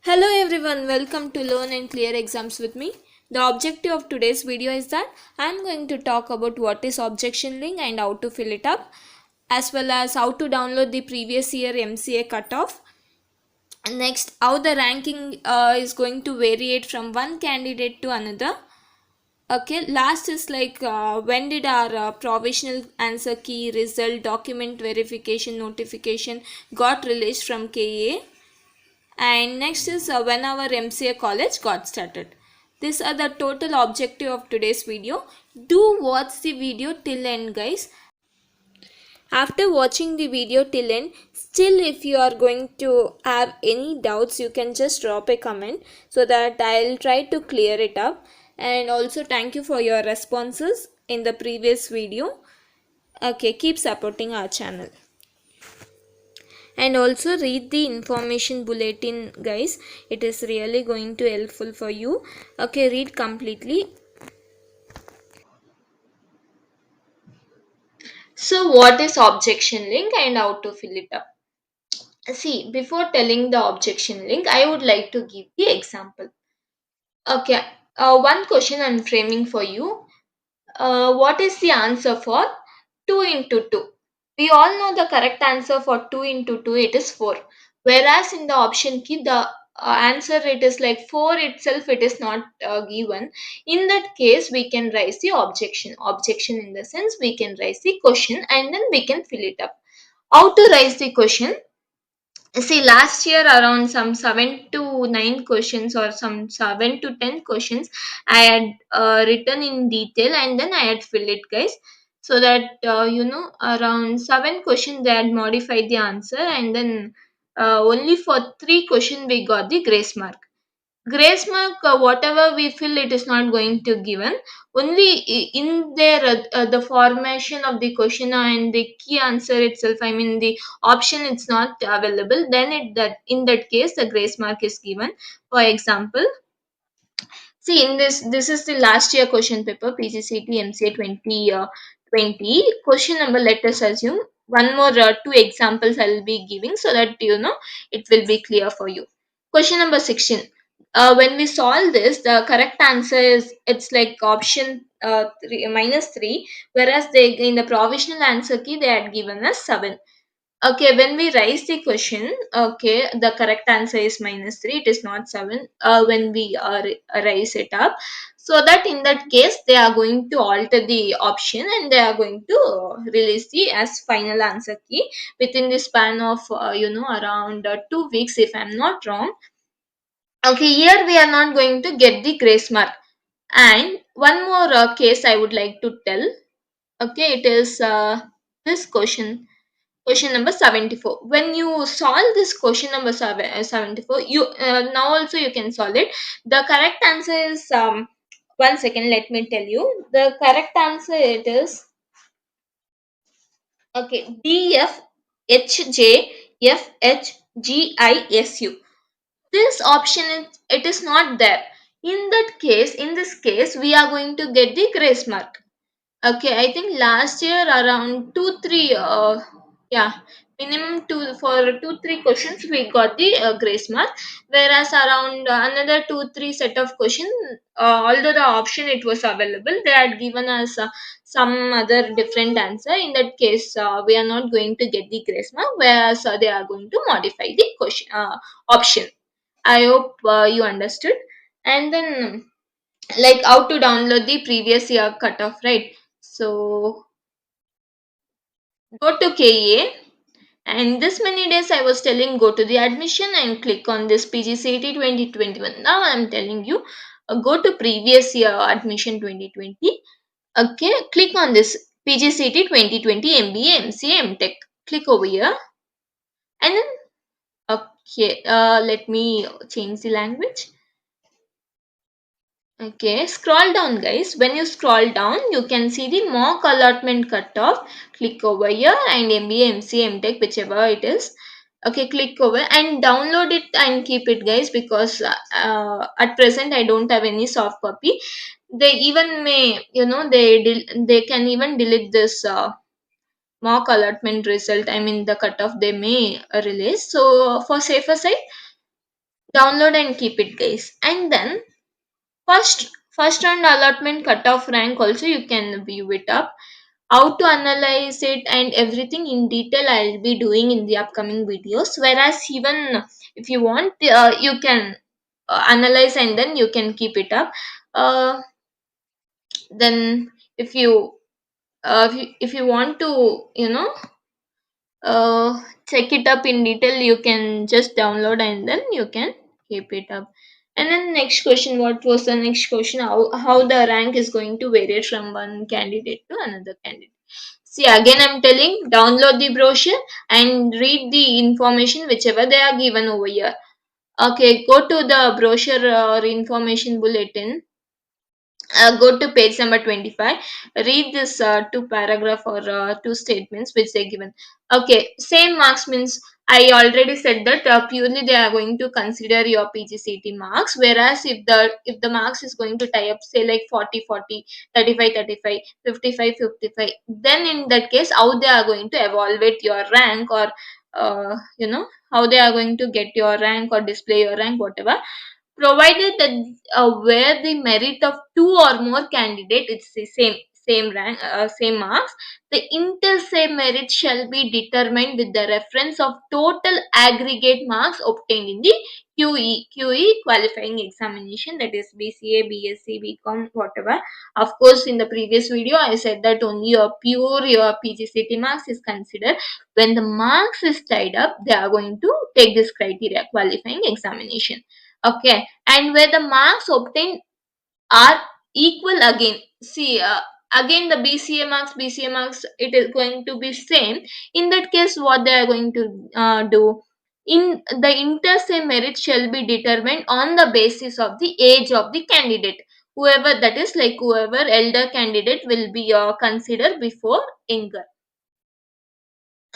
Hello everyone, welcome to Learn and Clear Exams with me. The objective of today's video is that I am going to talk about what is objection link and how to fill it up, as well as how to download the previous year MCA cutoff. Next, how the ranking is going to variate from one candidate to another. Okay, last is when did our provisional answer key result document verification notification got released from KA, and next is when our MCA college got started. These are the total objective of today's video. Do watch the video till end, guys. After watching the video till end, still if you are going to have any doubts, you can just drop a comment so that I'll try to clear it up. And also thank you for your responses in the previous video. Okay, keep supporting our channel. And also read the information bulletin, guys. It is really going to helpful for you. Okay, read completely. So what is objection link and how to fill it up? See, before telling the objection link, I would like to give the example. Okay, one question I'm framing for you. What is the answer for 2 into 2? We all know the correct answer for 2 into 2, it is 4. Whereas in the option key, the answer it is like 4 itself, it is not given. In that case, we can raise the objection. Objection in the sense we can raise the question and then we can fill it up. How to raise the question? See, last year around some 7 to 9 questions or some 7 to 10 questions, I had written in detail and then I had filled it, guys. So that around 7 questions they had modified the answer, and then only for 3 questions we got the grace mark. Grace mark, whatever we fill, it is not going to given. Only in there, the formation of the question and the key answer itself. I mean, the option it's not available. Then that in that case, the grace mark is given. For example, see in this is the last year question paper PGCT MCA 2020 question number. Let us assume one more two examples I will be giving so that it will be clear for you. Question number 16. When we solve this, the correct answer is it's like option 3, whereas they in the provisional answer key they had given us 7. Okay, when we raise the question, okay, the correct answer is -3. It is not 7. When we raise it up, so that in that case they are going to alter the option and they are going to release the as final answer key within the span of around 2 weeks, if I'm not wrong. Okay, here we are not going to get the grace mark. And one more case I would like to tell. Okay, it is this question. Question number 74. When you solve this question number 74, you now also you can solve it. The correct answer is 1 second. Let me tell you. The correct answer it is okay. DFHJFHGISU. This option it is not there. In this case, we are going to get the grace mark. Okay, I think last year around 2 3 yeah, minimum 2 for 2 3 questions we got the grace mark, whereas around another 2 3 set of questions, although the option it was available, they had given us some other different answer. In that case, we are not going to get the grace mark, whereas they are going to modify the question option. I hope you understood. And then like how to download the previous year cutoff, right? So go to KA, and this many days I was telling go to the admission and click on this PGCET 2021. Now I'm telling you go to previous year admission 2020. Okay, click on this PGCET 2020 MBA MCA MTech. Click over here and then okay, let me change the language. Okay, scroll down, guys. When you scroll down, you can see the mock allotment cutoff. Click over here and MBA, MCA, MTech, whichever it is. Okay, click over and download it and keep it, guys, because at present I don't have any soft copy. They even may, they can even delete this mock allotment result. I mean the cutoff they may release. So for safer side, Download and keep it, guys. And then first round allotment cutoff rank also you can view it up. How to analyze it and everything in detail I'll be doing in the upcoming videos. Whereas even if you want, you can analyze and then you can keep it up. Then if you if you want to, check it up in detail, you can just download and then you can keep it up. And then next question, what was the next question? How the rank is going to vary from one candidate to another candidate. See, again I'm telling, download the brochure and read the information whichever they are given over here. Okay, go to the brochure or information bulletin, go to page number 25, read this two paragraph or two statements which they given. Okay, same marks means I already said that purely they are going to consider your pgct marks, whereas if the marks is going to tie up say like 40 40, 35 35, 55 55, then in that case how they are going to evaluate your rank, or how they are going to get your rank or display your rank, whatever, provided that where the merit of two or more candidate it's the same rank, same marks, the inter se merit shall be determined with the reference of total aggregate marks obtained in the QE qualifying examination, that is BCA, BSc, BCom, whatever. Of course, in the previous video I said that only your PGCT marks is considered. When the marks is tied up, they are going to take this criteria qualifying examination. Okay, and where the marks obtained are equal again. See, again the BCA marks, it is going to be same. In that case, what they are going to do? In the inter se merit shall be determined on the basis of the age of the candidate. Whoever that is, like whoever elder candidate will be considered before younger.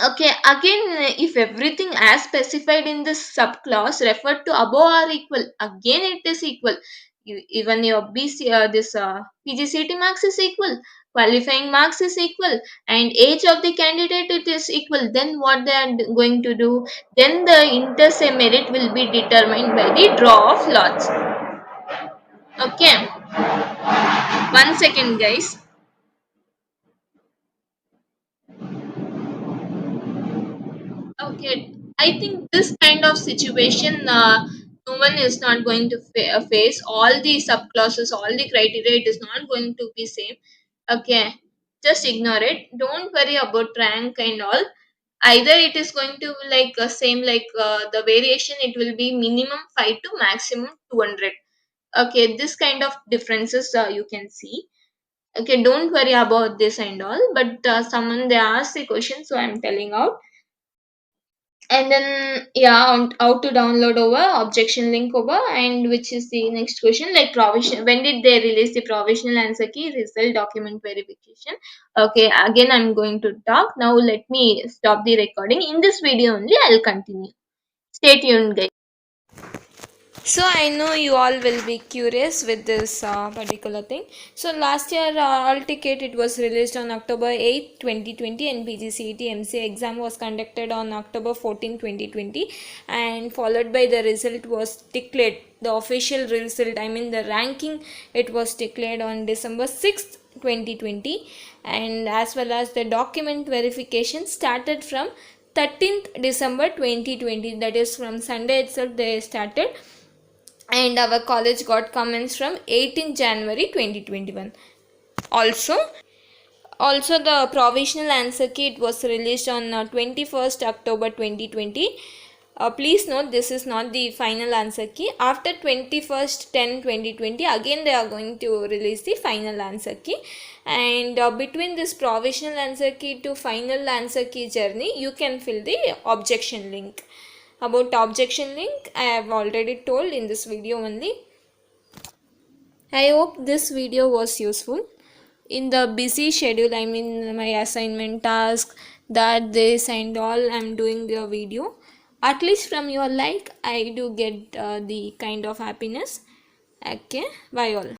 Okay, again, if everything as specified in this subclause referred to above or equal, again it is equal. Even your this PGCT marks is equal, qualifying marks is equal, and age of the candidate it is equal. Then what they are going to do? Then the inter se merit will be determined by the draw of lots. Okay, 1 second, guys. Okay, I think this kind of situation, no one is not going to face. All the subclasses, all the criteria, it is not going to be same. Okay, just ignore it. Don't worry about rank and all. Either it is going to be like same, like the variation, it will be minimum 5 to maximum 200. Okay, this kind of differences you can see. Okay, don't worry about this and all. But someone they asked the question, so I'm telling out. And then yeah, how to download over objection link over, and which is the next question, like provision, when did they release the provisional answer key result document verification. Okay, again I'm going to talk now. Let me stop the recording. In this video only I'll continue. Stay tuned, guys. So I know you all will be curious with this particular thing. So last year, all ticket it was released on October 8, 2020, and PGCET MC exam was conducted on October 14, 2020, and followed by the result was declared. The official result, I mean the ranking, it was declared on December 6th, 2020, and as well as the document verification started from 13th December 2020. That is from Sunday itself they started, and our college got comments from 18th January 2021. Also the provisional answer key it was released on 21st October 2020. Please note this is not the final answer key. After 21st 10 2020, again they are going to release the final answer key, and between this provisional answer key to final answer key journey you can fill the objection link. About objection link I have already told in this video only. I hope this video was useful. In the busy schedule, I mean my assignment task, that this and all, I'm doing the video. At least from your like, I do get the kind of happiness. Okay, bye all.